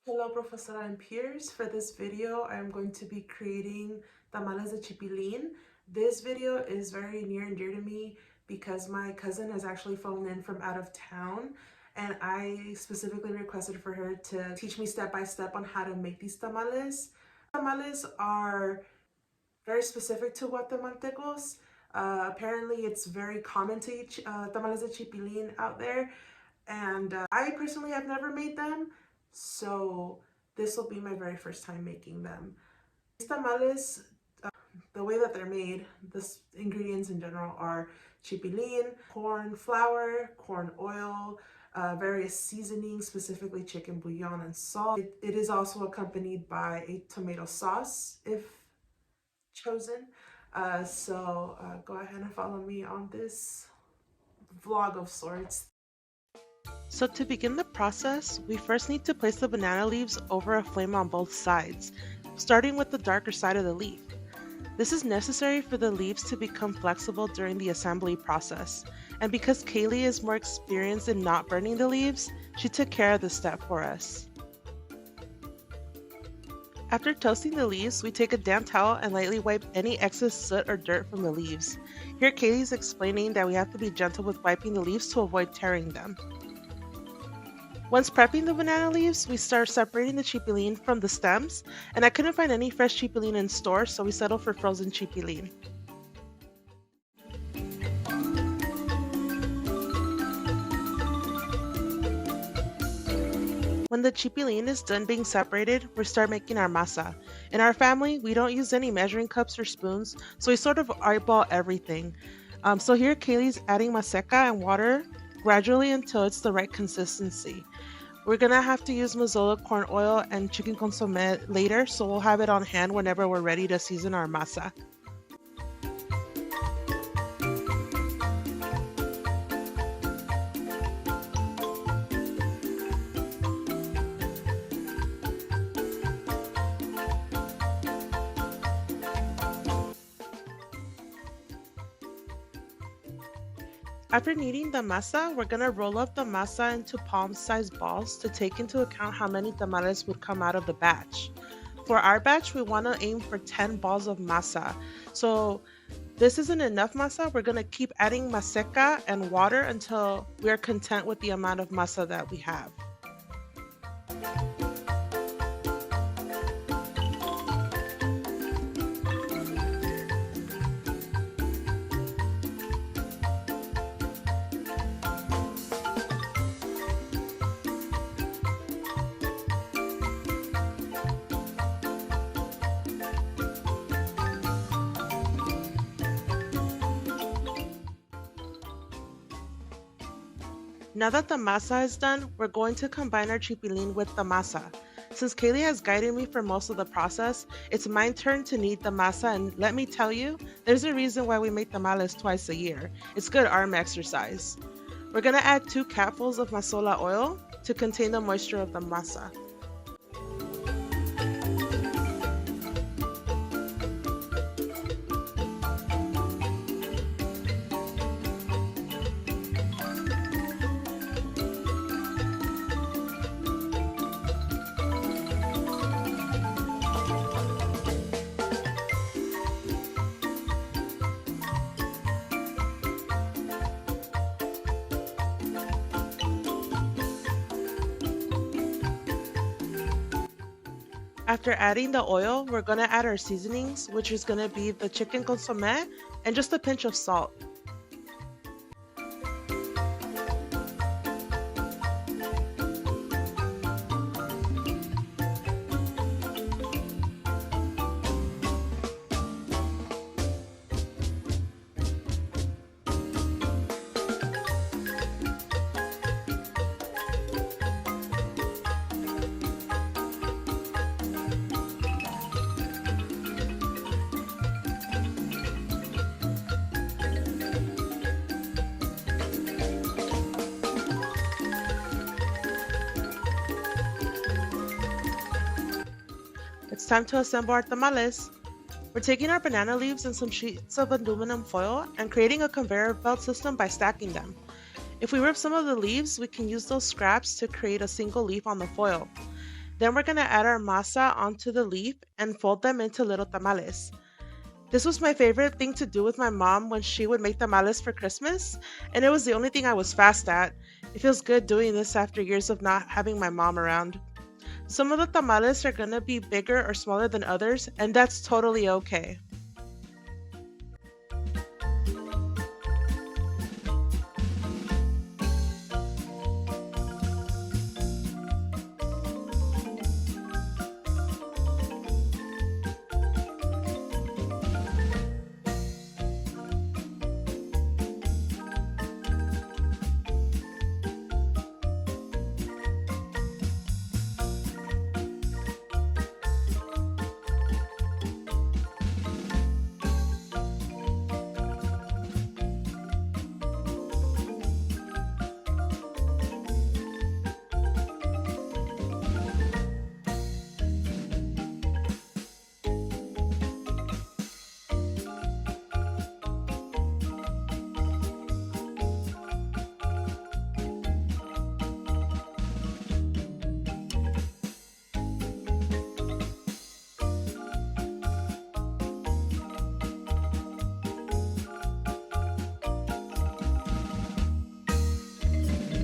Hello, Professor and peers. For this video, I'm going to be creating Tamales de Chipilín. This video is very near and dear to me because my cousin has actually flown in from out of town, and I specifically requested for her to teach me step by step on how to make these tamales. Tamales are very specific to Guatemaltecos. Apparently, it's very common to eat tamales de Chipilín out there, and I personally have never made them, so this will be my very first time making them. These tamales, the way that they're made, the ingredients in general are chipilín, corn flour, corn oil, various seasonings, specifically chicken bouillon and salt. It is also accompanied by a tomato sauce if chosen. Go ahead and follow me on this vlog of sorts. So to begin the process, we first need to place the banana leaves over a flame on both sides, starting with the darker side of the leaf. This is necessary for the leaves to become flexible during the assembly process, and because Kaylee is more experienced in not burning the leaves, she took care of this step for us. After toasting the leaves, we take a damp towel and lightly wipe any excess soot or dirt from the leaves. Here Kaylee's explaining that we have to be gentle with wiping the leaves to avoid tearing them. Once prepping the banana leaves, we start separating the chipilín from the stems, and I couldn't find any fresh chipilín in stores, so we settled for frozen chipilín. When the chipilín is done being separated, we start making our masa. In our family, we don't use any measuring cups or spoons, so we sort of eyeball everything. So here Kaylee's adding maseca and water gradually until it's the right consistency. We're gonna have to use mazola corn oil and chicken consomme later, so we'll have it on hand whenever we're ready to season our masa. After kneading the masa, we're gonna roll up the masa into palm-sized balls to take into account how many tamales would come out of the batch. For our batch, we wanna aim for 10 balls of masa. So this isn't enough masa, we're gonna keep adding maseca and water until we're content with the amount of masa that we have. Now that the masa is done, we're going to combine our chipilín with the masa. Since Kaylee has guided me for most of the process, it's my turn to knead the masa, and let me tell you, there's a reason why we make tamales twice a year. It's good arm exercise. We're gonna add 2 capfuls of mazola oil to contain the moisture of the masa. After adding the oil, we're gonna add our seasonings, which is gonna be the chicken consomme and just a pinch of salt. It's time to assemble our tamales. We're taking our banana leaves and some sheets of aluminum foil and creating a conveyor belt system by stacking them. If we rip some of the leaves, we can use those scraps to create a single leaf on the foil. Then we're going to add our masa onto the leaf and fold them into little tamales. This was my favorite thing to do with my mom when she would make tamales for Christmas, and it was the only thing I was fast at. It feels good doing this after years of not having my mom around. Some of the tamales are going to be bigger or smaller than others, and that's totally okay.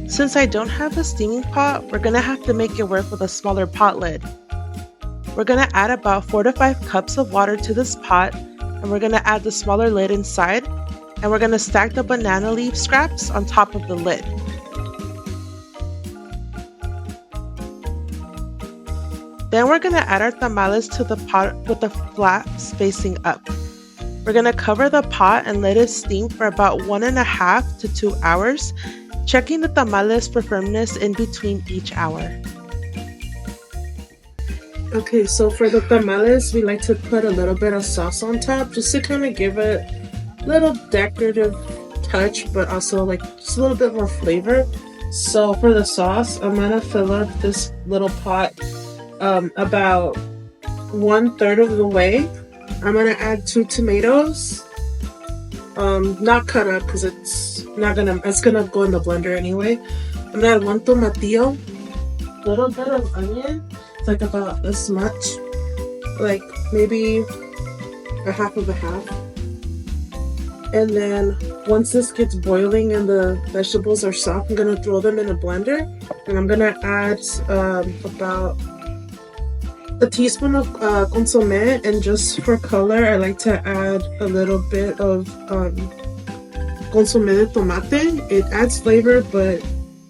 Since I don't have a steaming pot, we're going to have to make it work with a smaller pot lid. We're going to add about 4 to 5 cups of water to this pot, and we're going to add the smaller lid inside, and we're going to stack the banana leaf scraps on top of the lid. Then we're going to add our tamales to the pot with the flaps facing up. We're going to cover the pot and let it steam for about 1.5 to 2 hours, checking the tamales for firmness in between each hour. Okay, so for the tamales, we like to put a little bit of sauce on top just to kind of give it a little decorative touch, but also like just a little bit more flavor. So for the sauce, I'm gonna fill up this little pot about 1/3 of the way. I'm gonna add 2 tomatoes, not cut up because it's gonna go in the blender anyway. I'm gonna add 1 tomatillo, a little bit of onion. It's like about this much, like maybe a half of a half. And then once this gets boiling and the vegetables are soft, I'm gonna throw them in a blender, and I'm gonna add about a teaspoon of consomme, and just for color, I like to add a little bit of consomme de tomate. It adds flavor, but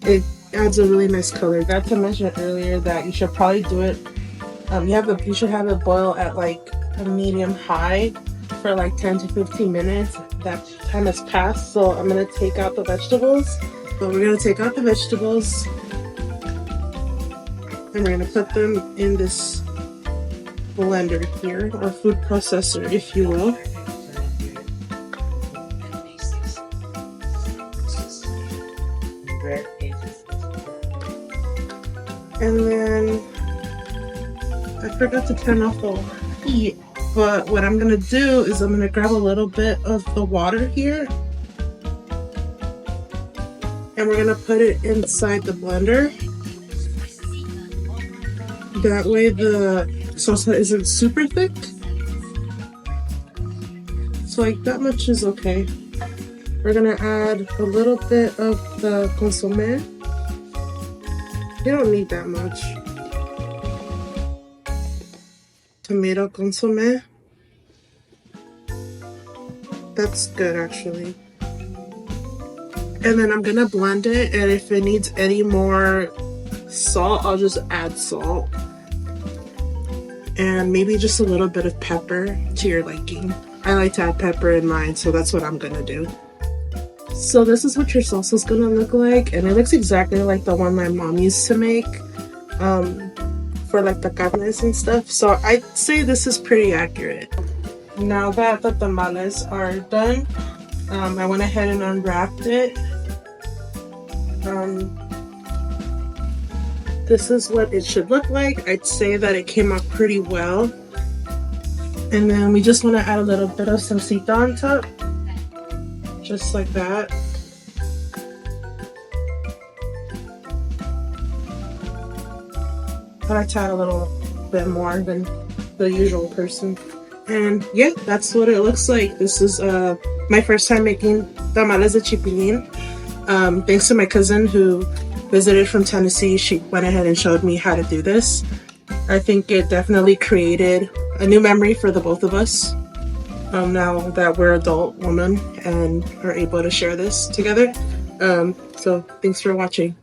it adds a really nice color. I forgot to mention earlier that you should probably do it. You should have it boil at like a medium high for like 10 to 15 minutes. That time has passed, so I'm gonna take out the vegetables. So we're gonna take out the vegetables, and we're gonna put them in this blender here, or food processor, if you will. And then I forgot to turn off the heat, but what I'm gonna do is I'm gonna grab a little bit of the water here, and we're gonna put it inside the blender. That way the salsa isn't super thick. So like that much is okay. We're gonna add a little bit of the consomme. You don't need that much. Tomato consomme. That's good actually. And then I'm gonna blend it, and if it needs any more salt, I'll just add salt. And maybe just a little bit of pepper to your liking. I like to add pepper in mine, so that's what I'm gonna do. So this is what your salsa is gonna look like, and it looks exactly like the one my mom used to make for like the carnes and stuff. So I'd say this is pretty accurate. Now that the tamales are done, I went ahead and unwrapped it. This is what it should look like. I'd say that it came out pretty well. And then we just want to add a little bit of salsita on top. Just like that. I like to add a little bit more than the usual person. And yeah, that's what it looks like. This is my first time making tamales de chipilín. Thanks to my cousin who visited from Tennessee. She went ahead and showed me how to do this. I think it definitely created a new memory for the both of us. Now that we're adult women and are able to share this together. So thanks for watching.